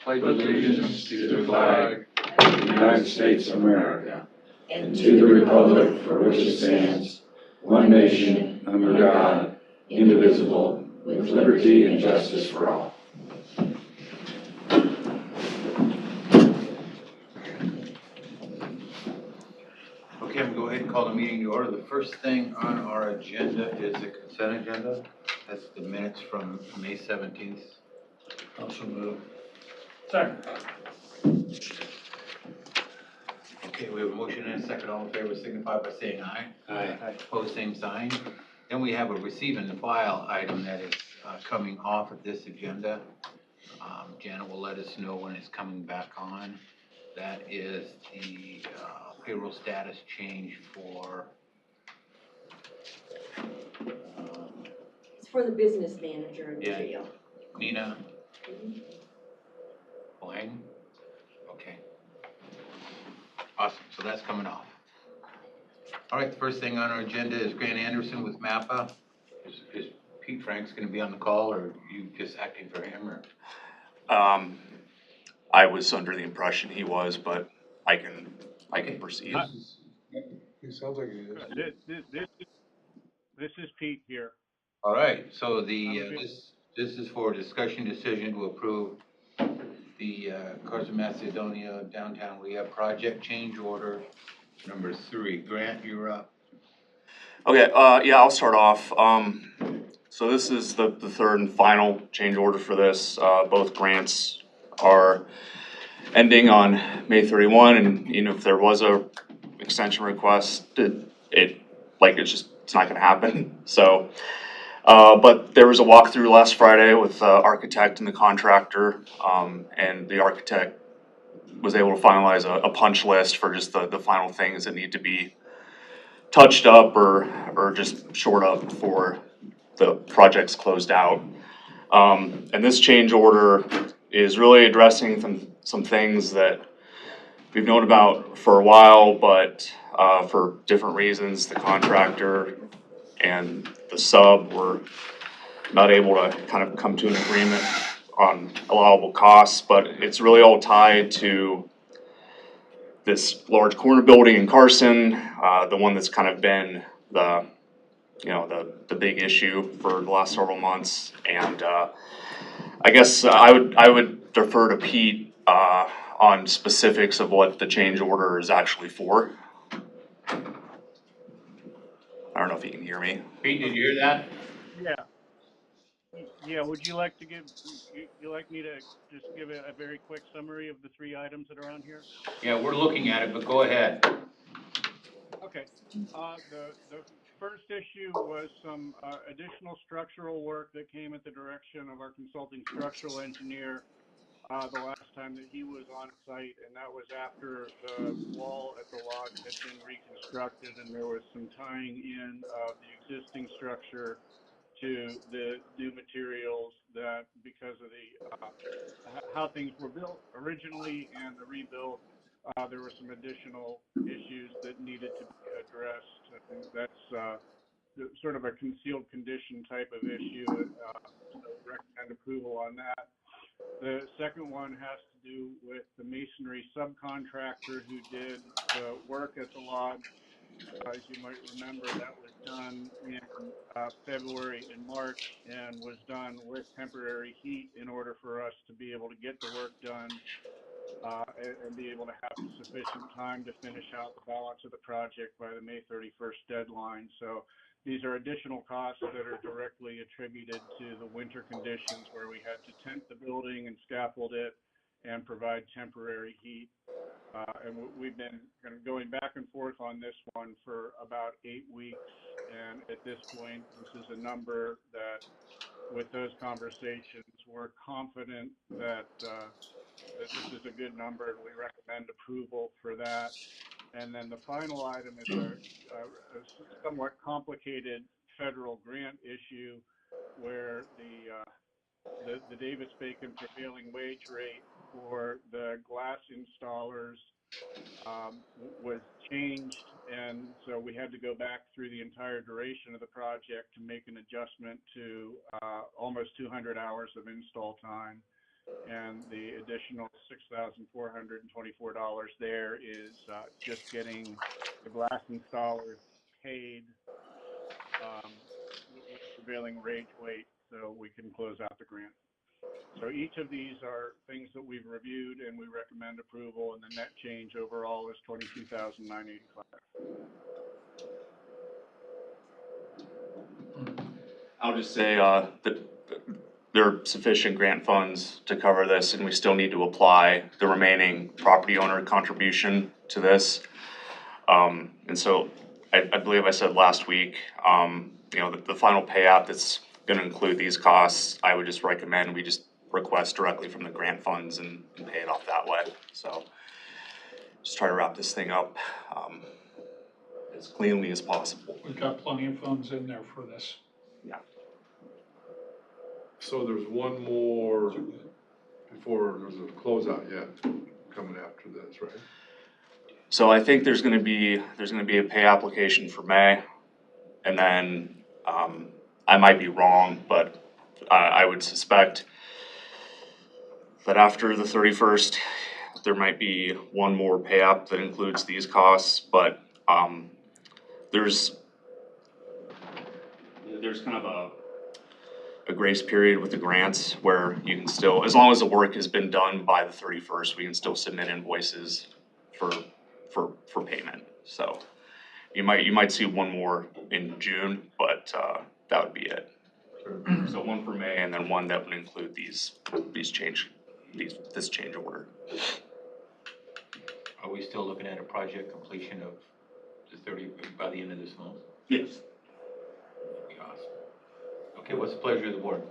pledge allegiance to the flag of the United States of America and to the republic for which it stands, one nation, under God, indivisible, with liberty and justice for all. Okay, I'm going to go ahead and call the meeting to order. The first thing on our agenda is the consent agenda. That's the minutes from May 17th. Also move. Second. Okay, we have a motion and a second. All in favor signify by saying aye. Aye. Opposed, same sign. Then we have a receive and file item that is coming off of this agenda. Janet will let us know when it's coming back on. That is the payroll status change for It's for the business manager in the Yeah. jail. Nina Lang. Okay. Awesome. So that's coming off. All right. The first thing on our agenda is Grant Anderson with MAPPA. Is Pete Franks going to be on the call, or are you just acting for him? Or I was under the impression he was, but I can proceed. He sounds like he is. This is Pete here. all right. So this is for discussion decision to approve the Carson Macedonia downtown rehab project change order number 3. Grant, you're up. Okay, yeah, I'll start off. So this is the third and final change order for this. Both grants are ending on May 31, and if there was a extension request, it's not gonna happen. So, but there was a walkthrough last Friday with the architect and the contractor, and the architect was able to finalize a punch list for just the final things that need to be touched up or just shored up before the project's closed out. And this change order is really addressing some things that we've known about for a while, but for different reasons, the contractor and the sub were not able to kind of come to an agreement on allowable costs, but it's really all tied to this large corner building in Carson, the one that's kind of been the big issue for the last several months. And I guess I would defer to Pete on specifics of what the change order is actually for. I don't know if you can hear me. Pete, did you hear that? Yeah. Would you like to you like me to just give a very quick summary of the 3 items that are on here? Yeah, we're looking at it, but go ahead. Okay. The first issue was some additional structural work that came at the direction of our consulting structural engineer the last time that he was on site, and that was after the wall at the lodge had been reconstructed, and there was some tying in of the existing structure to the new materials that, because of the how things were built originally and the rebuild, there were some additional issues that needed to be addressed. I think that's sort of a concealed condition type of issue. So recommend approval on that. The second one has to do with the masonry subcontractor who did the work at the lodge. As you might remember, that was done in February and March and was done with temporary heat in order for us to be able to get the work done and be able to have sufficient time to finish out the balance of the project by the May 31st deadline. So these are additional costs that are directly attributed to the winter conditions where we had to tent the building and scaffold it and provide temporary heat. And we've been kind of going back and forth on this one for about 8 weeks. And at this point, this is a number that, with those conversations, we're confident that that this is a good number, and we recommend approval for that. And then the final item is a somewhat complicated federal grant issue where the Davis-Bacon prevailing wage rate for the glass installers was changed, and so we had to go back through the entire duration of the project to make an adjustment to almost 200 hours of install time. And the additional $6,424 there is just getting the glass installers paid with prevailing wage so we can close out the grant. So each of these are things that we've reviewed and we recommend approval, and the net change overall is $22,985. I'll just say, that there are sufficient grant funds to cover this, and we still need to apply the remaining property owner contribution to this. And so, I believe I said last week, you know, the final payout that's gonna include these costs, I would just recommend we just request directly from the grant funds and pay it off that way, so. Just try to wrap this thing up, as cleanly as possible. We've got plenty of funds in there for this. So there's one more before there's a closeout yet coming after this, right? So I think there's gonna be a pay application for May, and then, I might be wrong, but I would suspect that after the 31st, there might be one more pay app that includes these costs, but, there's kind of a grace period with the grants where you can still, as long as the work has been done by the 31st, we can still submit invoices for payment. So you might see one more in June, but that would be it. So one for May and then one that would include this change order. Are we still looking at a project completion of the 30, by the end of this month? Yes. That'd be awesome. Okay, what's the pleasure of the board?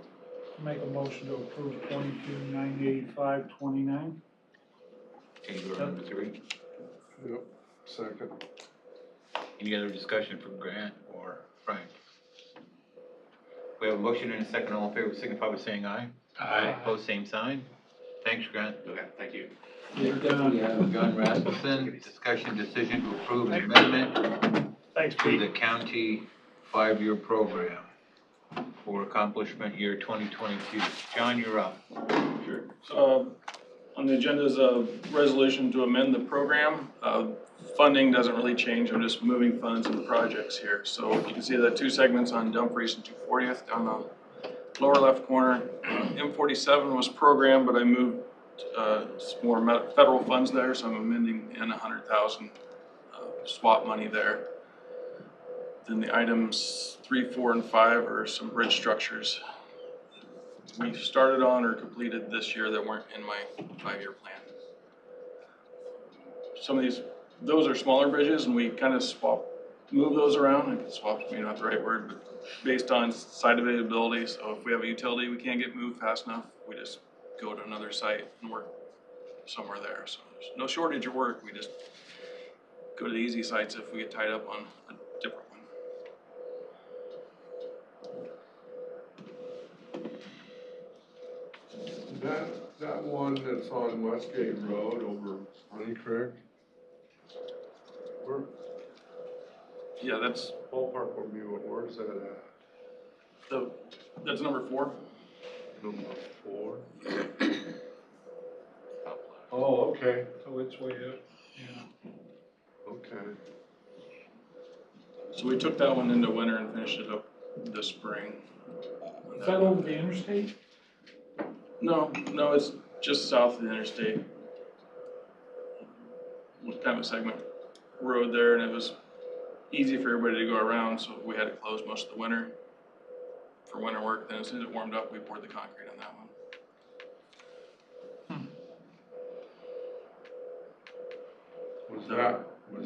Make a motion to approve 22,985.29. Change order number 3. Yep, second. Any other discussion for Grant or Frank? We have a motion and a second. All in favor, signify by saying aye. Aye. Opposed, same sign. Thanks, Grant. Okay, thank you. We have John Rasmussen, discussion decision to approve an amendment Thanks, to Pete. the county 5-year program for accomplishment year 2022. John, you're up. Sure. So, on the agenda is a resolution to amend the program. Funding doesn't really change, I'm just moving funds and projects here. So you can see the two segments on Dumfries and 240th down the lower left corner. M47 was programmed, but I moved some more federal funds there, so I'm amending in 100,000 swap money there. Then the items 3, 4, and 5 are some bridge structures we started on or completed this year that weren't in my 5-year plan. Some of those are smaller bridges, and we kind of move those around. I think swap's maybe not the right word, but based on site availability. So if we have a utility we can't get moved fast enough, we just go to another site and work somewhere there. So there's no shortage of work. We just go to the easy sites if we get tied up on a different one. That one that's on Westgate Road over Honey Creek. Where, Yeah, that's ballpark would be, where's that at? that's number 4. Number 4? Oh, okay, so it's way up, yeah. Okay. So we took that one into winter and finished it up this spring. Is that over the interstate? No, it's just south of the interstate. Kind of a segment road there, and it was easy for everybody to go around, so we had to close most of the winter for winter work. Then as soon as it warmed up, we poured the concrete on that one. Was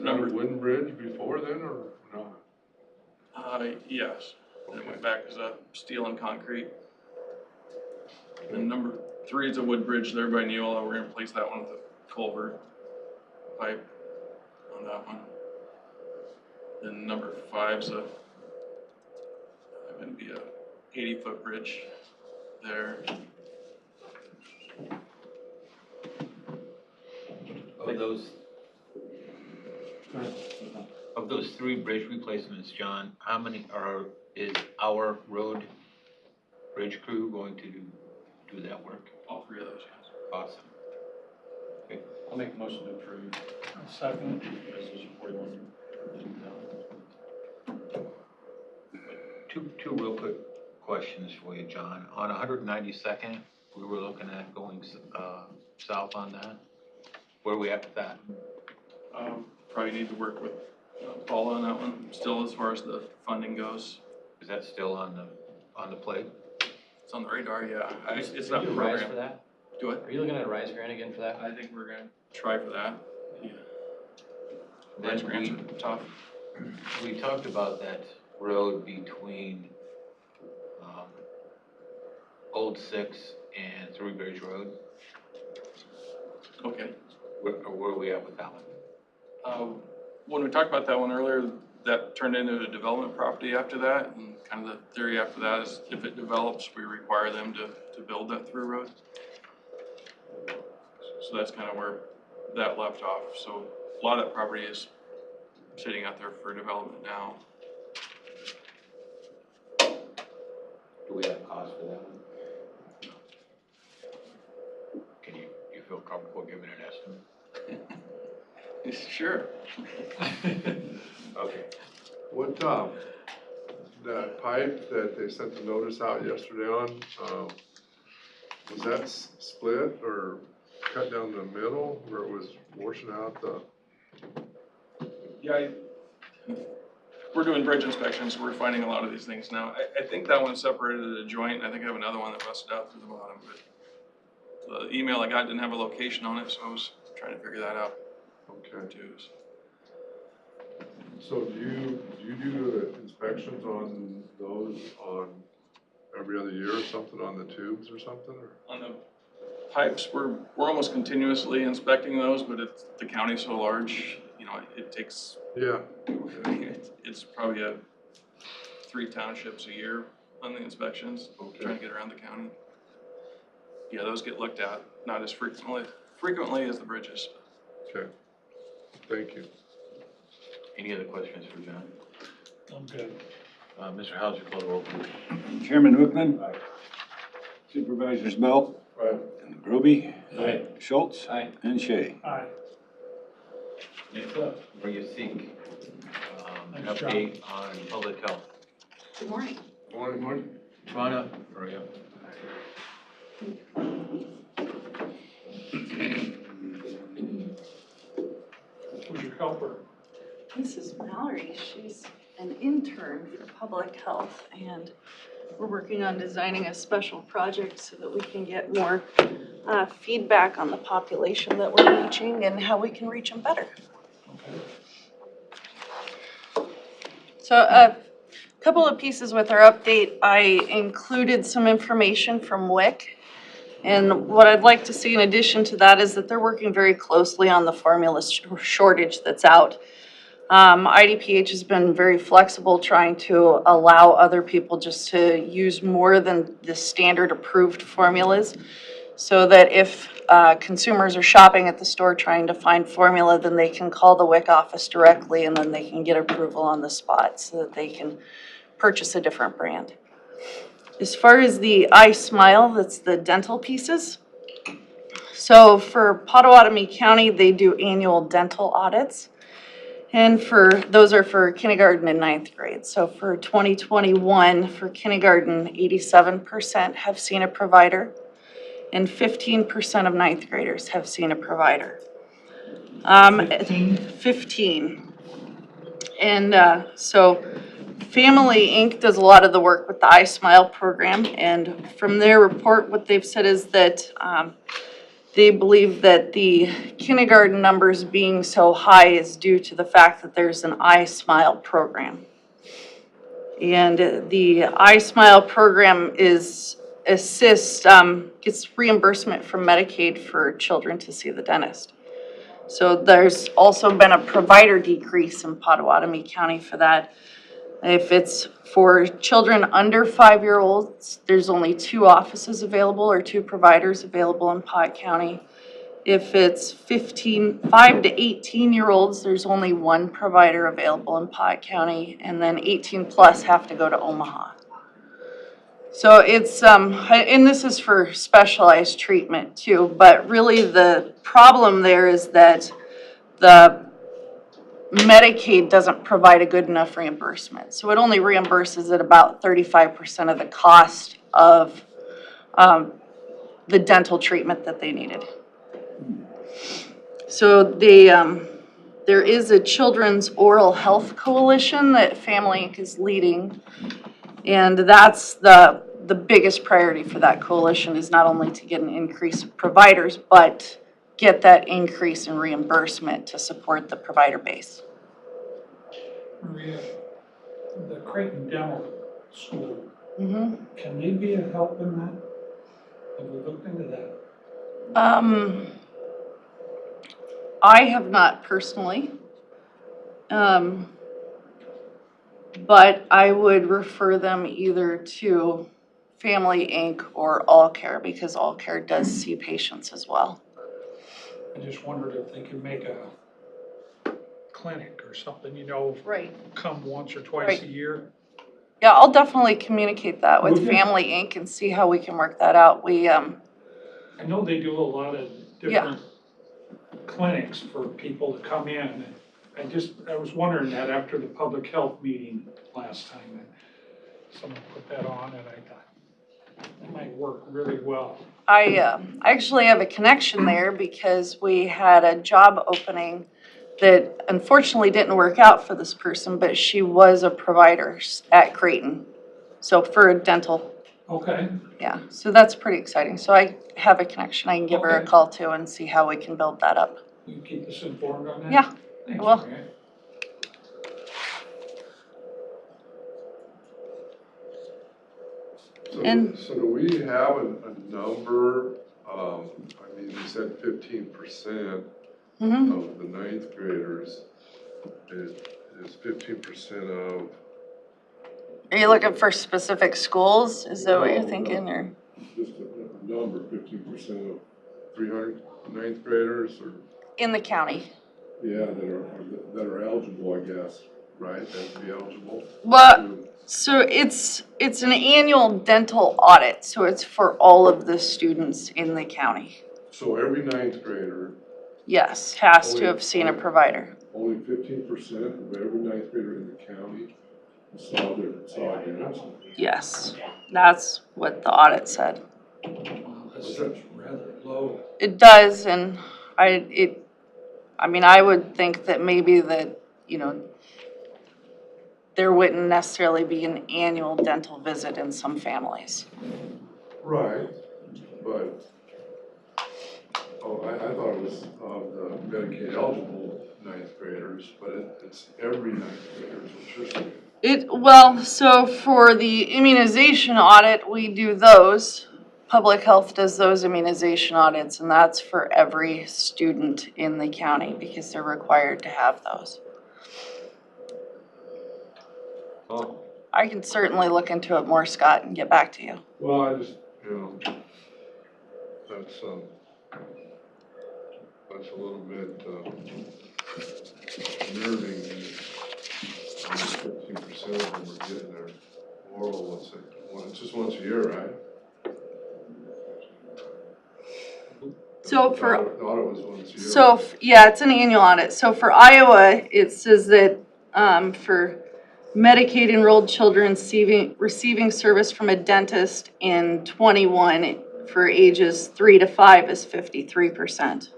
that a wooden bridge before then, or not? Yes. And it went back as a steel and concrete. And number 3 is a wood bridge there by Neola. We're gonna replace that one with a culvert pipe on that one. Then number 5's gonna be a 80-foot bridge there. Of those 3 bridge replacements, John, how many is our road bridge crew going to do that work? All three of those, yes. Awesome. I'll make a motion to approve. Second. Resolution 41. Two real quick questions for you, John. On 192nd, we were looking at going south on that. Where are we at with that? Probably need to work with Paul on that one, still as far as the funding goes. Is that still on the plate? It's on the radar, yeah. It's not Are a you a rise program. for that? Do it. Are you looking at a rise grant again for that? I think we're gonna try for that. Yeah. Rise Then grants are tough. we talked about that road between Old Six and Three Bridge Road. Okay. Where are we at with that one? When we talked about that one earlier, that turned into a development property after that, and kind of the theory after that is if it develops, we require them to build that through road. So that's kind of where that left off. So a lot of that property is sitting out there for development now. Do we have a cost for that one? Can you feel comfortable giving an estimate? Sure. Okay. What, that pipe that they sent the notice out yesterday on, was that split or cut down the middle where it was washing out the? Yeah, we're doing bridge inspections, so we're finding a lot of these things now. I think that one separated at a joint, and I think I have another one that busted out through the bottom, but the email I got didn't have a location on it, so I was trying to figure that out Okay. too. So do you do the inspections on those on every other year or something on the tubes or something or? On the pipes, we're almost continuously inspecting those, but the county's so large, you know, it takes, Yeah. it's probably 3 townships a year on the inspections, Okay. trying to get around the county. Yeah, those get looked at, not as frequently as the bridges. Okay. Thank you. Any other questions for John? I'm good. Mr. Hauser, call the roll, please. Chairman Wickman. Supervisors Bell. Right. Groby. Aye. Schultz. Aye. And Shay. Aye. Next up, where you seek an Thanks, John. update on public health. Good morning. Morning. Come on up, hurry up. Who's your helper? This is Mallory. She's an intern for public health, and we're working on designing a special project so that we can get more feedback on the population that we're reaching and how we can reach them better. So a couple of pieces with our update. I included some information from WIC. And what I'd like to see in addition to that is that they're working very closely on the formula shortage that's out. IDPH has been very flexible, trying to allow other people just to use more than the standard approved formulas, so that if consumers are shopping at the store trying to find formula, then they can call the WIC office directly and then they can get approval on the spot so that they can purchase a different brand. As far as the iSmile, that's the dental pieces. So for Potawatomi County, they do annual dental audits. And those are for kindergarten and 9th grade. So for 2021, for kindergarten, 87% have seen a provider, and 15% of 9th graders have seen a provider. 15. And so Family Inc. does a lot of the work with the iSmile program, and from their report, what they've said is that they believe that the kindergarten numbers being so high is due to the fact that there's an iSmile program. And the iSmile program gets reimbursement from Medicaid for children to see the dentist. So there's also been a provider decrease in Potawatomi County for that. If it's for children under 5-year-olds, there's only 2 offices available or 2 providers available in Pot County. If it's 5 to 18-year-olds, there's only 1 provider available in Pot County, and then 18 plus have to go to Omaha. So it's, and this is for specialized treatment too, but really the problem there is that the Medicaid doesn't provide a good enough reimbursement. So it only reimburses at about 35% of the cost of the dental treatment that they needed. So there is a Children's Oral Health Coalition that Family Inc. is leading. And that's the biggest priority for that coalition is not only to get an increase of providers, but get that increase in reimbursement to support the provider base. Maria, the Creighton Dental School, Mm-hmm. can they be a help in that? Have we looked into that? I have not personally. But I would refer them either to Family Inc. or All Care because All Care does see patients as well. I just wondered if they could make a clinic or something, Right. come once or twice Right. a year. Yeah, I'll definitely communicate that with Would you? Family Inc. and see how we can work that out. We, I know they do a lot of different clinics for people to come in. I was wondering that after the public health meeting last time, that someone put that on and I thought that might work really well. I actually have a connection there because we had a job opening that unfortunately didn't work out for this person, but she was a provider at Creighton. So for a dental, Okay, yeah, so that's pretty exciting. So I have a connection I can give her a Okay. call to and see how we can build that up. you keep us informed on that? Yeah, Thanks, will. Maria. And- So do we have a number, you said 15% Mm-hmm. of the ninth graders is 15% of. Are you looking for specific schools? Is that what you're No, thinking, or? Just a number, 15% of 300 ninth graders, or, In the county? yeah, that are eligible, I guess, right, that would be eligible? Well, so it's an annual dental audit, so it's for all of the students in the county. So every ninth grader, Yes, has to have seen a provider. only 15% of every ninth grader in the county saw a dentist? Yes, that's what the audit said. Wow, that seems rather low. It does, and I would think that maybe that, there wouldn't necessarily be an annual dental visit in some families. Right, but, I thought it was of the Medicaid eligible ninth graders, but it's every ninth grader, is what you're saying. So for the immunization audit, we do those. Public health does those immunization audits, and that's for every student in the county because they're required to have those. Oh. I can certainly look into it more, Scott, and get back to you. Well, I just, that's a little bit, nerving that 15% of them are getting their oral just once a year, right? So The audit was once a year. Yeah, it's an annual audit. So for Iowa, it says that for Medicaid enrolled children receiving service from a dentist in 21 for ages 3 to 5 is 53%.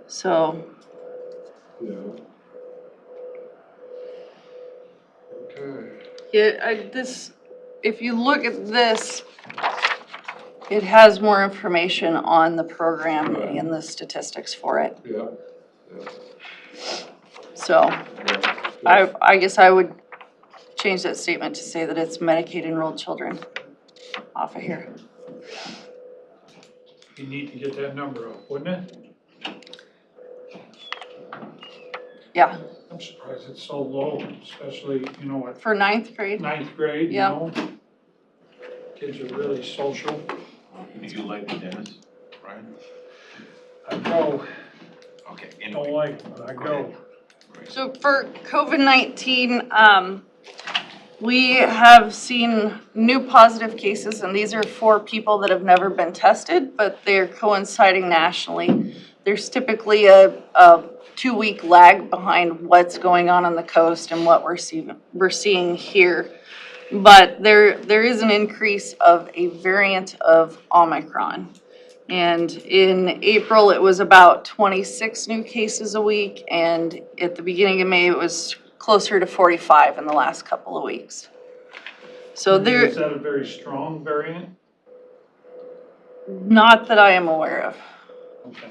So. Yeah. Okay. Yeah, if you look at this, it has more information on the program and the statistics for it. Yeah. So I guess I would change that statement to say that it's Medicaid enrolled children off of here. You need to get that number up, wouldn't it? Yeah, I'm surprised it's so low, especially, at for ninth grade. ninth grade, Yeah. Kids are really social. Do you like the dentist, Brian? I go, Okay, don't anyway. like it, but I go. So for COVID-19, We have seen new positive cases, and these are for people that have never been tested, but they're coinciding nationally. There's typically a 2-week lag behind what's going on the coast and what we're seeing here. But there is an increase of a variant of Omicron. And in April, it was about 26 new cases a week, and at the beginning of May, it was closer to 45 in the last couple of weeks. So there, Is that a very strong variant? not that I am aware of. Okay.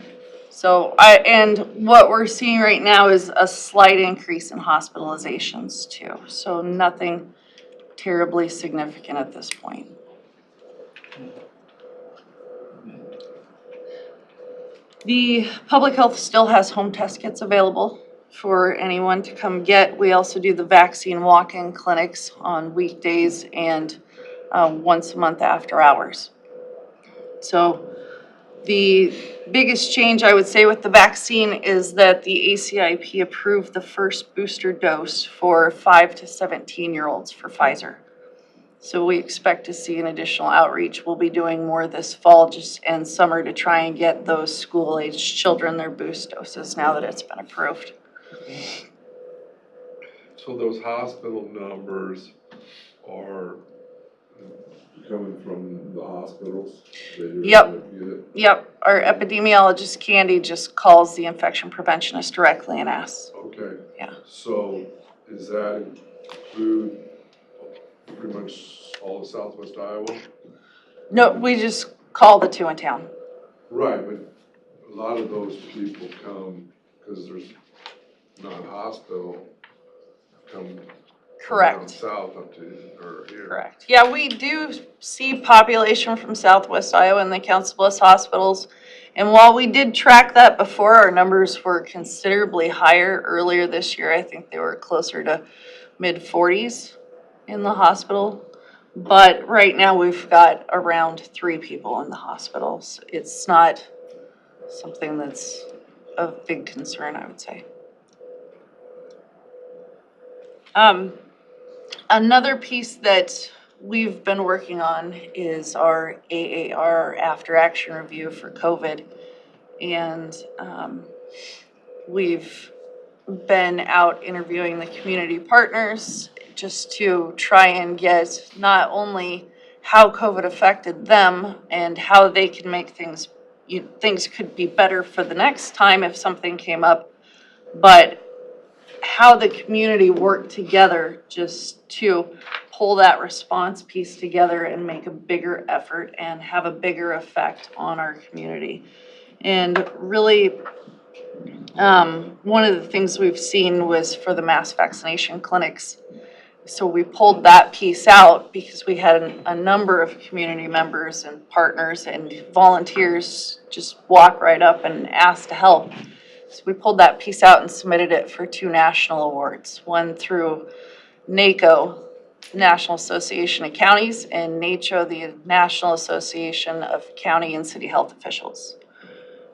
So and what we're seeing right now is a slight increase in hospitalizations too. So nothing terribly significant at this point. The public health still has home test kits available for anyone to come get. We also do the vaccine walk-in clinics on weekdays and once a month after hours. So the biggest change I would say with the vaccine is that the ACIP approved the first booster dose for 5 to 17-year-olds for Pfizer. So we expect to see an additional outreach. We'll be doing more this fall and summer to try and get those school-aged children their boost doses now that it's been approved. So those hospital numbers are coming from the hospitals? Yep. Yep, our epidemiologist Candy just calls the infection preventionist directly and asks. Okay. Yeah. So does that include pretty much all of southwest Iowa? No, we just call the 2 in town. Right, but a lot of those people come because there's not a hospital, come Correct. down south up to, or here. Correct. Yeah, we do see population from southwest Iowa in the Council Bluffs hospitals. And while we did track that before, our numbers were considerably higher earlier this year. I think they were closer to mid-40s in the hospital. But right now we've got around 3 people in the hospitals. It's not something that's of big concern, I would say. Another piece that we've been working on is our AAR after action review for COVID. And we've been out interviewing the community partners just to try and get not only how COVID affected them and how they can make things could be better for the next time if something came up, but how the community worked together just to pull that response piece together and make a bigger effort and have a bigger effect on our community. And really, one of the things we've seen was for the mass vaccination clinics. So we pulled that piece out because we had a number of community members and partners and volunteers just walk right up and ask to help. So we pulled that piece out and submitted it for 2 national awards, one through NACO, National Association of Counties, and NACHO, the National Association of County and City Health Officials.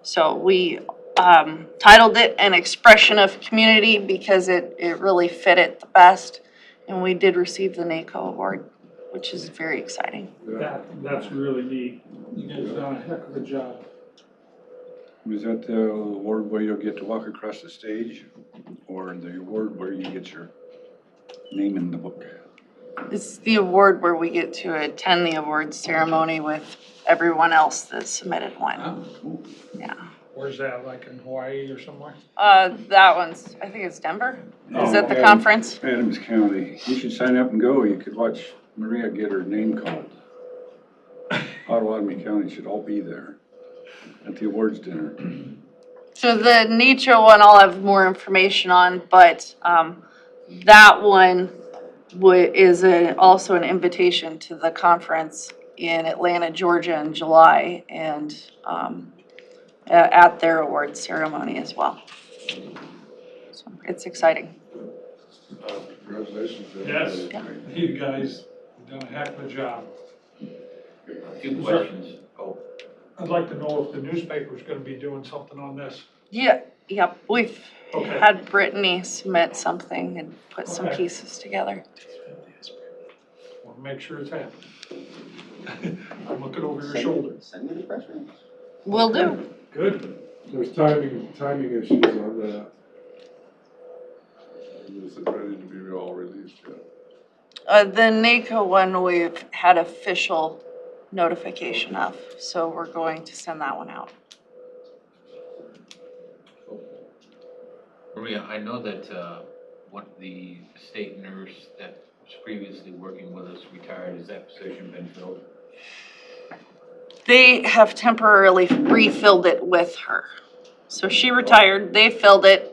So we titled it An Expression of Community because it really fit it the best. And we did receive the NACO award, which is very exciting. That's really neat. You guys have done a heck of a job. Was that the award where you'll get to walk across the stage, or the award where you get your name in the book? It's the award where we get to attend the awards ceremony with everyone else that submitted one. Oh. Yeah. Where's that, like in Hawaii or somewhere? That one's, I think it's Denver. Is that the conference? Adams County. You should sign up and go. You could watch Maria get her name called. Potawatomi County should all be there at the awards dinner. So the NACHO one I'll have more information on, but that one is also an invitation to the conference in Atlanta, Georgia in July, and at their awards ceremony as well. So it's exciting. Congratulations. Yes, Yeah. you guys have done a heck of a job. 2 questions. Oh, I'd like to know if the newspaper's gonna be doing something on this. Yeah, yep, we've Okay. had Brittany submit something and put some Okay. pieces together. make sure it's happening. I'm looking over your shoulder. Send me the press release. Will do. Good. There's timing issues on that. Is it ready to be all released yet? The NACO one, we've had official notification of, so we're going to send that one out. Maria, I know that, the state nurse that was previously working with us retired. Has that position been filled? They have temporarily refilled it with her. So she retired, they filled it,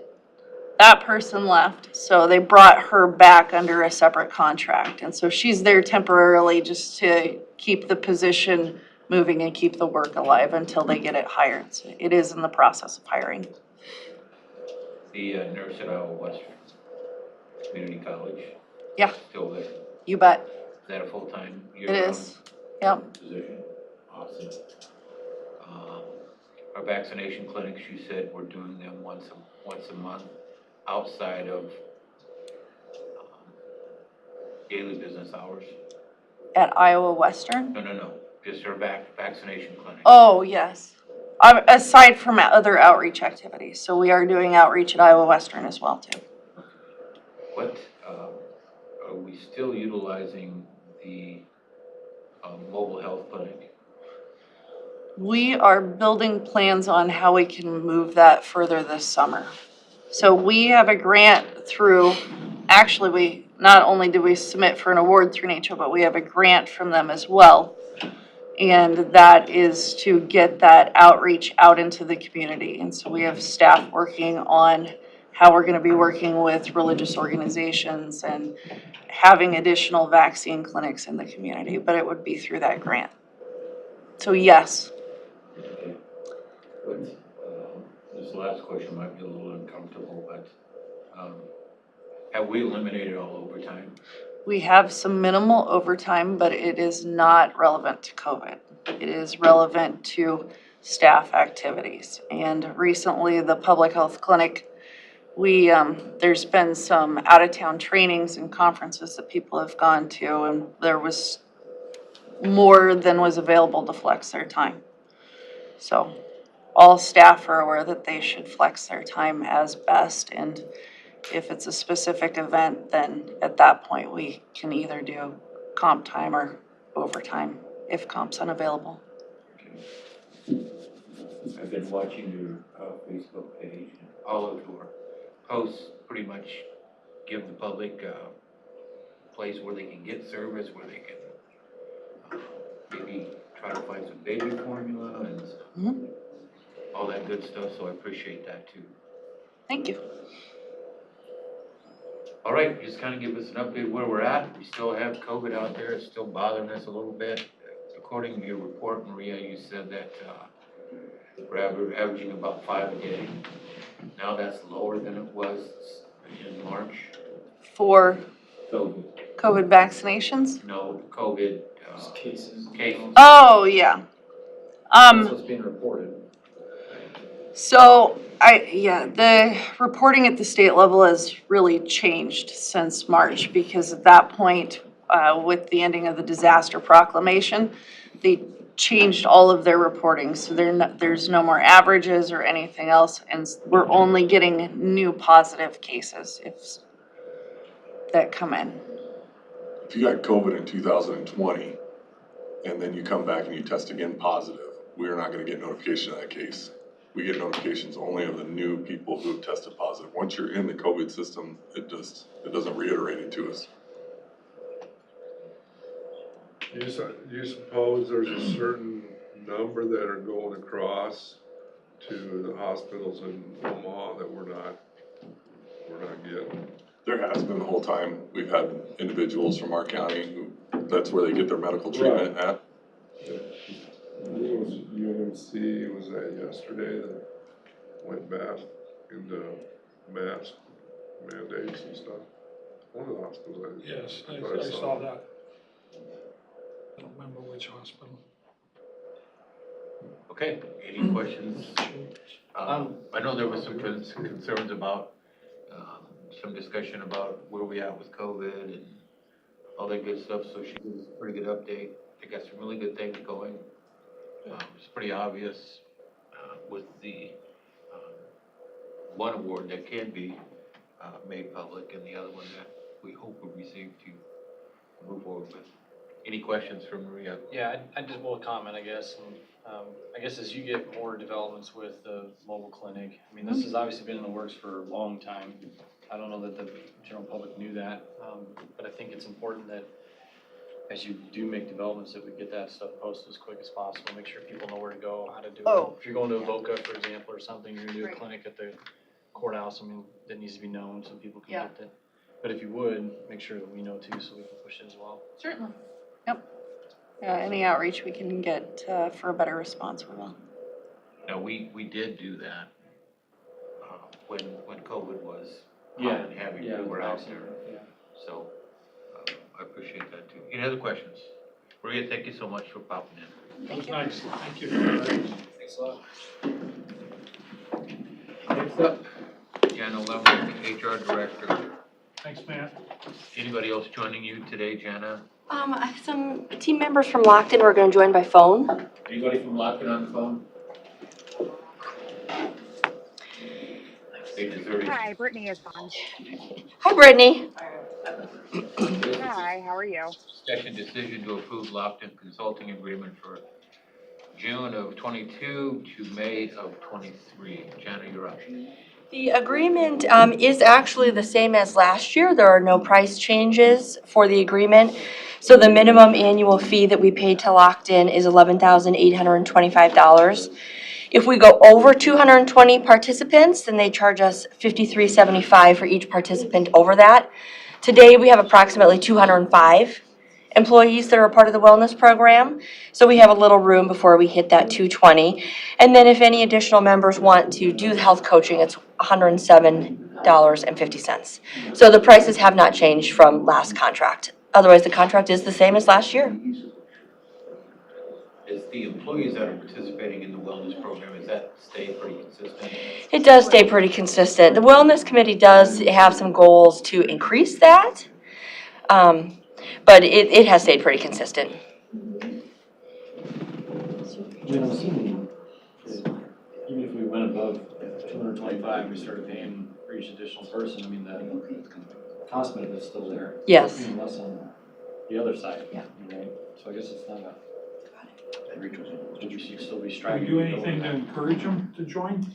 that person left, so they brought her back under a separate contract. And so she's there temporarily just to keep the position moving and keep the work alive until they get it hired. So it is in the process of hiring. The nurse at Iowa Western Community College? Yeah. Still there? You bet. Is that a full-time It year-round is. Yep. position? Awesome. Our vaccination clinics, you said we're doing them once a month outside of daily business hours? At Iowa Western? No, just our vaccination clinic. Oh, yes. Aside from other outreach activities. So we are doing outreach at Iowa Western as well, too. What, are we still utilizing the mobile health clinic? We are building plans on how we can move that further this summer. So we have a grant through, actually not only did we submit for an award through NACO, but we have a grant from them as well. And that is to get that outreach out into the community. And so we have staff working on how we're gonna be working with religious organizations and having additional vaccine clinics in the community, but it would be through that grant. So yes. Okay. But, this last question might be a little uncomfortable, but, have we eliminated all overtime? We have some minimal overtime, but it is not relevant to COVID. It is relevant to staff activities. And recently, the public health clinic, there's been some out-of-town trainings and conferences that people have gone to, and there was more than was available to flex their time. So all staff are aware that they should flex their time as best, and if it's a specific event, then at that point, we can either do comp time or overtime if comp's unavailable. Okay. I've been watching your Facebook page. All of your posts pretty much give the public a place where they can get service, where they can maybe try to find some baby formula and all that good stuff, so I appreciate that too. Thank you. All right, just kind of give us an update where we're at. We still have COVID out there. It's still bothering us a little bit. According to your report, Maria, you said that we're averaging about 5 a day. Now that's lower than it was in March. For COVID. COVID vaccinations? No, COVID Cases. Oh, yeah. That's what's being reported. So the reporting at the state level has really changed since March, because at that point, with the ending of the disaster proclamation, they changed all of their reporting. So there's no more averages or anything else, and we're only getting new positive cases that come in. If you got COVID in 2020 and then you come back and you test again positive, we are not going to get notification of that case. We get notifications only of the new people who have tested positive. Once you're in the COVID system, it doesn't reiterate it to us. You suppose there's a certain number that are going across to the hospitals in Omaha that we're not getting? There has been the whole time. We've had individuals from our county who, that's where they get their medical treatment at. UNMC, was that yesterday, that went back into mask mandates and stuff? One of the hospitals. Yes, I saw that. I don't remember which hospital. Okay, any questions? I know there was some concerns about, some discussion about where we at with COVID and all that good stuff, so she gave us a pretty good update. They got some really good things going. It's pretty obvious, with the, one award that can be, made public and the other one that we hope we'll receive to move forward with. Any questions for Maria? Yeah, I just will comment, I guess. I guess as you get more developments with the mobile clinic, I mean, this has obviously been in the works for a long time. I don't know that the general public knew that, but I think it's important that as you do make developments, that we get that stuff posted as quick as possible, make sure people know where to go, how to do it. If you're going to Avoca, for example, or something, you're gonna do a clinic at the courthouse, I mean, that needs to be known so people can get it. But if you would, make sure that we know too, so we can push it as well. Certainly. Yep. Yeah, any outreach we can get for a better response, we will. Now, we did do that, when COVID was Yeah, hot and heavy, yeah, we were out vaccine, there, yeah. so, I appreciate that too. Any other questions? Maria, thank you so much for popping in. That was nice, thank you. Thanks a lot. Next up, Jana Level, HR Director. Thanks, Matt. Anybody else joining you today, Jana? I have some team members from Lockton who are going to join by phone. Anybody from Lockton on the phone? Page 30. Hi, Brittany is on. Hi, Brittany. Hi, how are you? Discussion decision to approve Lockton Consulting Agreement for June of 22 to May of 23. Jana, you're up. The agreement is actually the same as last year. There are no price changes for the agreement. So the minimum annual fee that we pay to Lockton is $11,825. If we go over 220 participants, then they charge us $53.75 for each participant over that. Today, we have approximately 205 employees that are a part of the wellness program. So we have a little room before we hit that 220. And then if any additional members want to do health coaching, it's $107.50. So the prices have not changed from last contract. Otherwise, the contract is the same as last year. Is the employees that are participating in the wellness program, is that stay pretty consistent? It does stay pretty consistent. The Wellness Committee does have some goals to increase that, but it has stayed pretty consistent. Jen, I'm assuming, even if we went above 225, we started paying for each additional person, I mean, the cost benefit's still there. Yes. Even less on the other side. Yeah. Right? So I guess it's not a. Would you still be Can striving? we do anything to encourage them to join?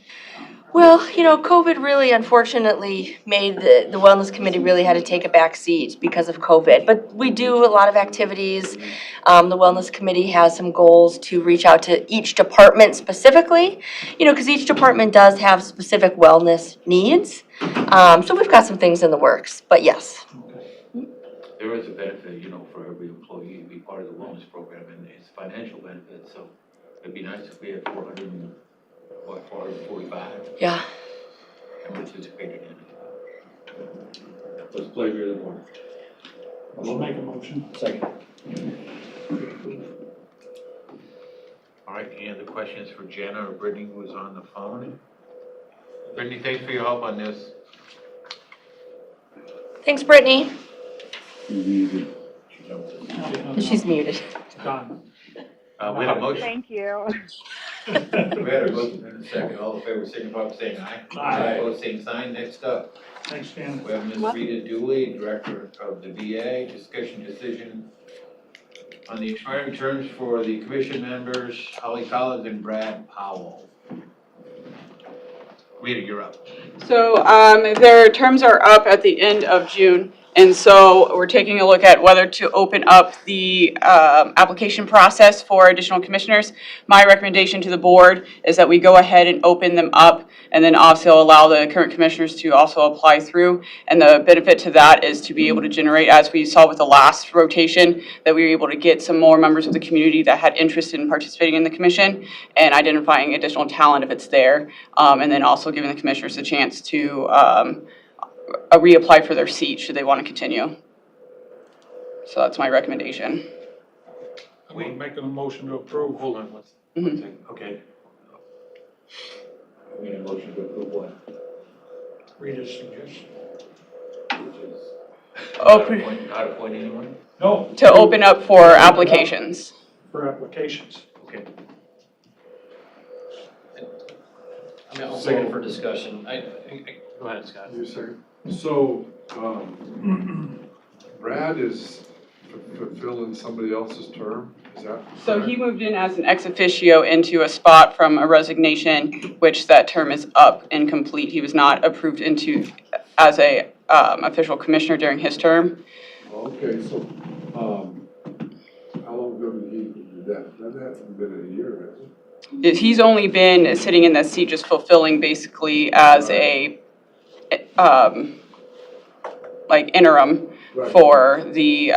Well, COVID really unfortunately made the Wellness Committee really had to take a back seat because of COVID. But we do a lot of activities. The Wellness Committee has some goals to reach out to each department specifically, because each department does have specific wellness needs. So we've got some things in the works, but yes. There is a benefit, for every employee to be part of the wellness program, and it's financial benefit, so it'd be nice if we had 445? Yeah. And participated in it. Let's play the board. I'll make a motion. Second. All right, any other questions for Jenna or Brittany, who is on the phone? Brittany, thanks for your help on this. Thanks, Brittany. No, She's muted. Done. We had a motion. Thank you. We had a motion in a second. All in favor, signify by saying aye. Aye. Opposed, same sign. Next up, Thanks, Dan. we have Ms. Rita Dooley, Director of the VA. Discussion decision on the expiring terms for the commission members, Holly Collins and Brad Powell. Rita, you're up. So their terms are up at the end of June, and so we're taking a look at whether to open up the application process for additional commissioners. My recommendation to the board is that we go ahead and open them up, and then also allow the current commissioners to also apply through. And the benefit to that is to be able to generate, as we saw with the last rotation, that we were able to get some more members of the community that had interest in participating in the commission and identifying additional talent if it's there, and then also giving the commissioners a chance to reapply for their seat should they want to continue. So that's my recommendation. I'm making a motion to approve. Hold on one second. Okay. We need a motion to approve what? Read a suggestion. Which is Oh, not appoint anyone? No. To open up for applications. For applications. Okay. I mean, I'll second it for discussion. Go ahead, Scott. You second. So, Brad is fulfilling somebody else's term, is that So correct? he moved in as an ex officio into a spot from a resignation, which that term is up and complete. He was not approved into as a official commissioner during his term. Okay, so, how long ago did he do that? That hasn't been a year, has it? He's only been sitting in that seat, just fulfilling basically as a like interim Right. for the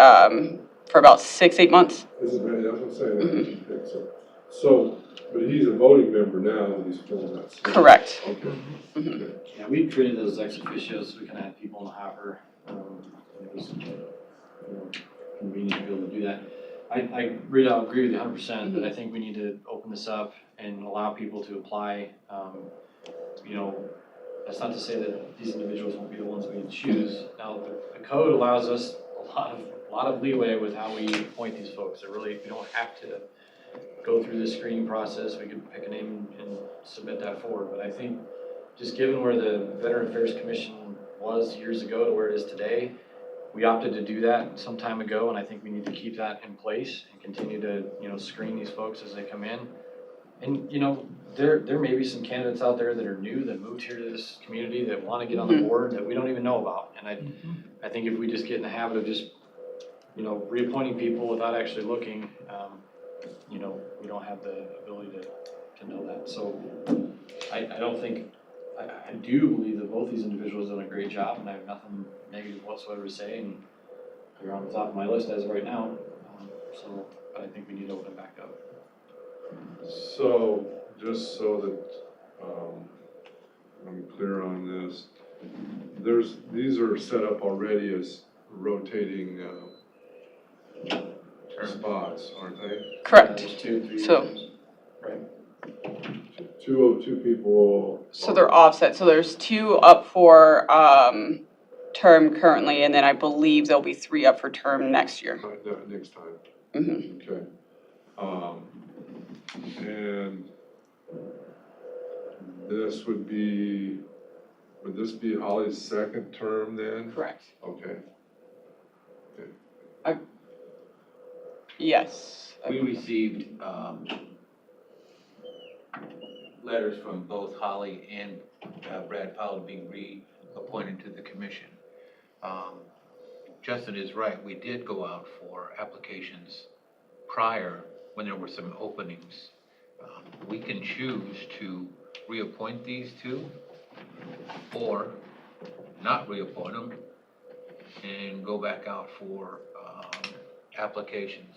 for about 6-8 months. Isn't that, that's what I'm saying, I didn't think so. So, but he's a voting member now, and he's filling that seat. Correct. Okay. Yeah, we treated those ex officios, so we kind of had people in the hopper. It was, convenient to be able to do that. I agree with you 100%, but I think we need to open this up and allow people to apply. That's not to say that these individuals won't be the ones we choose. Now, the code allows us a lot of leeway with how we appoint these folks. We don't have to go through this screening process. We could pick a name and submit that forward. But I think just given where the Veteran Affairs Commission was years ago to where it is today, we opted to do that some time ago, and I think we need to keep that in place and continue to, screen these folks as they come in. And, there may be some candidates out there that are new, that moved here to this community, that want to get on the board that we don't even know about. And I think if we just get in the habit of just, reappointing people without actually looking, we don't have the ability to know that. So I don't think, I do believe that both these individuals have done a great job, and I have nothing negative whatsoever to say, and you're on the top of my list as of right now. But I think we need to open it back up. So, just so that, I'm clear on this, these are set up already as rotating, spots, aren't they? Correct. There's 2, 3. So- Right. 202 people. So they're offset. So there's 2 up for term currently, and then I believe there'll be 3 up for term next year. Next time. Mm-hmm. Okay. And would this be Holly's second term then? Correct. Okay. Yes. We received letters from both Holly and Brad Powell being reappointed to the commission. Justin is right, we did go out for applications prior when there were some openings. We can choose to reappoint these 2 or not reappoint them and go back out for applications.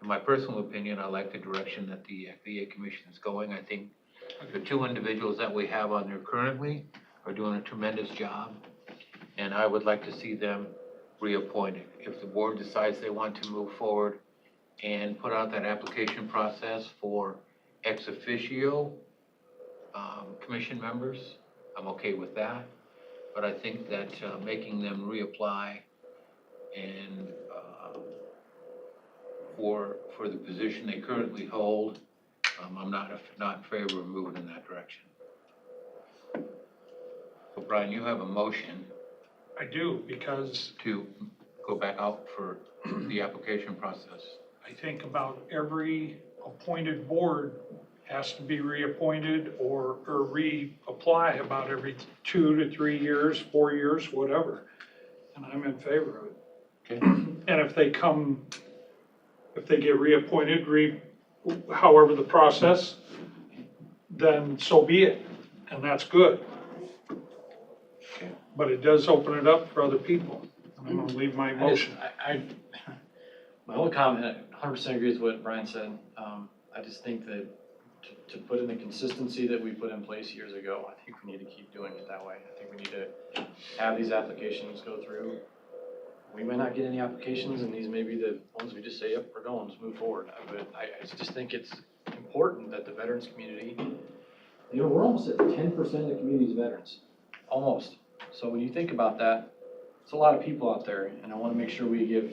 In my personal opinion, I like the direction that the VA Commission is going. I think the 2 individuals that we have on there currently are doing a tremendous job, and I would like to see them reappointed. If the board decides they want to move forward and put out that application process for ex officio commission members, I'm okay with that. But I think that making them reapply and for the position they currently hold, I'm not in favor of moving in that direction. So Brian, you have a motion I do, because to go back out for the application process. I think about every appointed board has to be reappointed or reapply about every 2 to 3 years, 4 years, whatever. And I'm in favor of it. Okay. And if they get reappointed, however the process, then so be it, and that's good. Okay. But it does open it up for other people. I'm gonna leave my motion. My only comment, I 100% agree with what Brian said. I just think that to put in the consistency that we put in place years ago, I think we need to keep doing it that way. I think we need to have these applications go through. We may not get any applications, and these may be the ones we just say, yep, we're going, let's move forward. But I just think it's important that the veterans community, we're almost at 10% of the community's veterans, almost. So when you think about that, it's a lot of people out there, and I want to make sure we give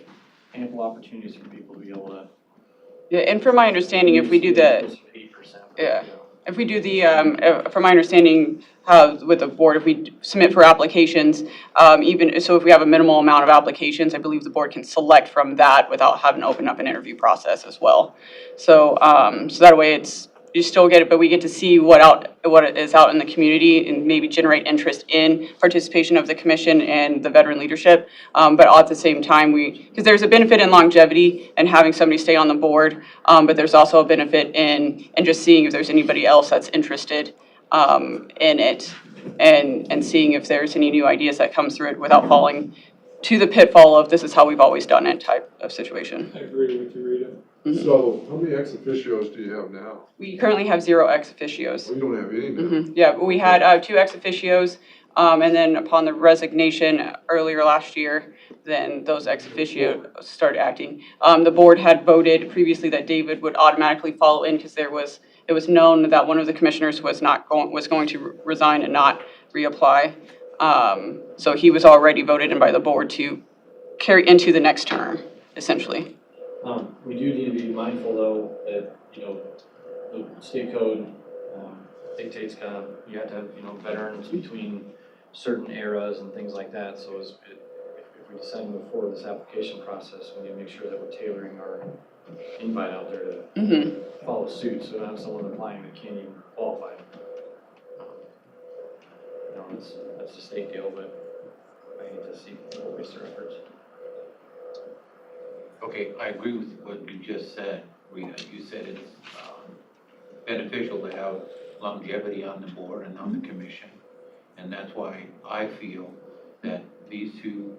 ample opportunities for people to be able to. Yeah, and from my understanding, if we do the, 8%. yeah. If we do the, from my understanding, with the board, if we submit for applications, even, so if we have a minimal amount of applications, I believe the board can select from that without having to open up an interview process as well. So, so that way it's, you still get it, but we get to see what is out in the community and maybe generate interest in participation of the commission and the veteran leadership. But at the same time, because there's a benefit in longevity and having somebody stay on the board, but there's also a benefit in just seeing if there's anybody else that's interested in it and seeing if there's any new ideas that come through it without falling to the pitfall of this is how we've always done it type of situation. I agree with you, Rita. So how many ex officios do you have now? We currently have 0 ex officios. We don't have any now. Yeah, we had 2 ex officios, and then upon the resignation earlier last year, then those ex officio started acting. The board had voted previously that David would automatically follow in because it was known that one of the commissioners was going to resign and not reapply. So he was already voted in by the board to carry into the next term, essentially. We do need to be mindful though that, the state code dictates kind of, you have to have, veterans between certain eras and things like that. So if we decide to move forward with this application process, we need to make sure that we're tailoring our invite out there to follow suit, so not someone applying that can't even qualify. That's a state deal, but I hate to see people waste their efforts. Okay, I agree with what you just said, Rita. You said it's beneficial to have longevity on the board and on the commission. And that's why I feel that these 2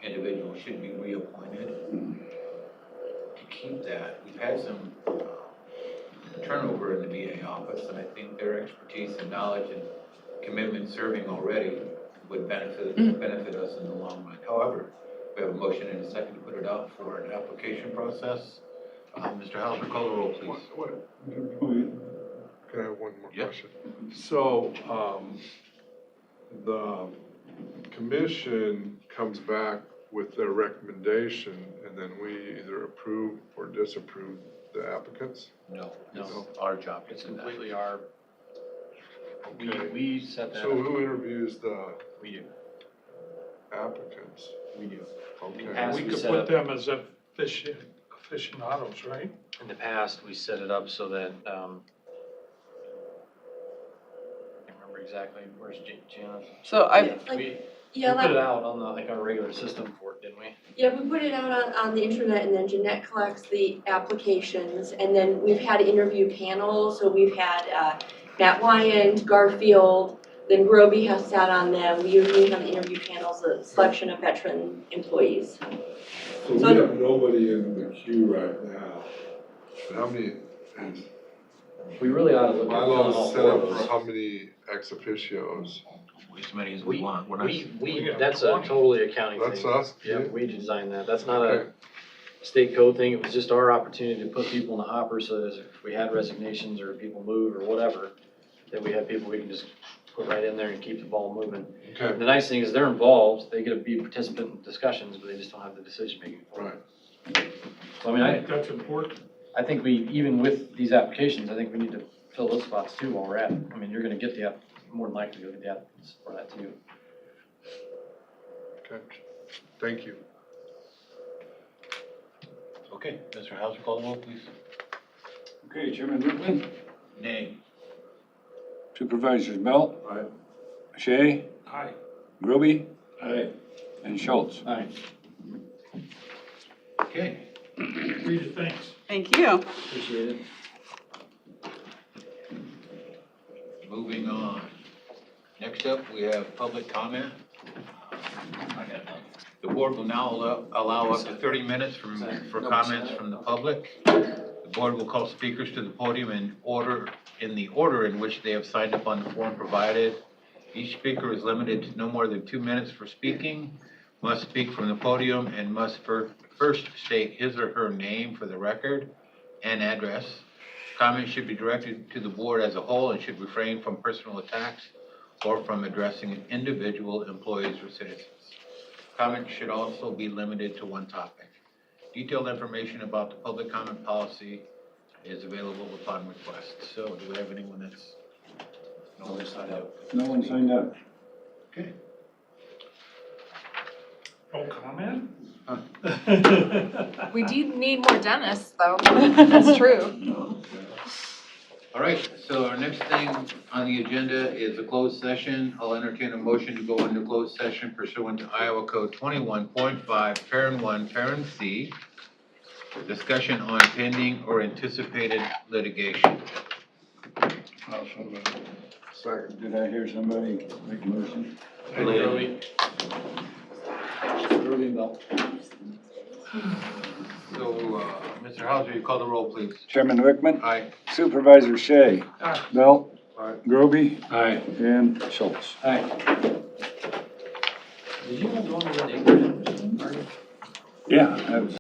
individuals should be reappointed. To keep that, we've had some turnover in the VA office, and I think their expertise and knowledge and commitment serving already would benefit us in the long run. However, we have a motion and a second to put it out for an application process. Mr. Hauser, call the roll, please. Can I have one more Yep. question? So, the commission comes back with their recommendation, and then we either approve or disapprove the applicants? No, it's our job. It's completely our, Okay. we set that So up. who interviews the We do, applicants? we do. Okay. Past We we could set put up, them as aficionados, right? in the past, we set it up so that, I can't remember exactly, where's Jana? So We put it out on our regular system for it, didn't we? Yeah, we put it out on the internet, and then Jeanette collects the applications, and then we've had interview panels, so we've had Matt Wyand, Garfield, then Groby has sat on them. We usually have interview panels, a selection of veteran employees. So we have nobody in the queue right now. How many, is We really ought to look at filling all bylaws set 4 of up for those. how many ex officios? As many as we want. We're not. We that's a totally accounting thing. That's us? Yeah, we designed that. That's not Okay. a state code thing. It was just our opportunity to put people in the hopper so that if we had resignations or people move or whatever, that we have people we can just put right in there and keep the ball moving. Okay, And the nice thing is they're involved. They get to be a participant in discussions, but they just don't have the decision making. right. So I mean, That's important. I think even with these applications, I think we need to fill those spots too while we're at it. I mean, you're gonna get more than likely you'll get the applicants for that too. Okay, thank you. Okay, Mr. Hauser, call the roll, please. Okay, Chairman Rublin, Nay. Supervisors Belt, Aye. Shea, Aye. Groby. Aye. And Schultz. Aye. Okay. Rita, thanks. thank you. Appreciate it. Moving on. Next up, we have public comment. The board will now allow up to 30 minutes for comments from the public. The board will call speakers to the podium in the order in which they have signed up on the form provided. Each speaker is limited to no more than 2 minutes for speaking, must speak from the podium, and must first state his or her name for the record and address. Comments should be directed to the board as a whole and should refrain from personal attacks or from addressing individual employees or citizens. Comments should also be limited to one topic. Detailed information about the public comment policy is available upon request. So do we have anyone that's? No one signed up. No one signed up. Okay. No comment? We do need more dentists, though. That's true. All right, so our next thing on the agenda is a closed session. I'll entertain a motion to go into closed session pursuant to Iowa Code 21.5, Parent 1, Parent C. Discussion on pending or anticipated litigation. Second. Did I hear somebody make a motion? Really? So, Mr. Hauser, you call the roll, please. Chairman Wickman, Aye. Supervisor Shea, Aye. Belt, Aye. Groby, and Schultz. Did you want to go on the neighborhood? Yeah, I was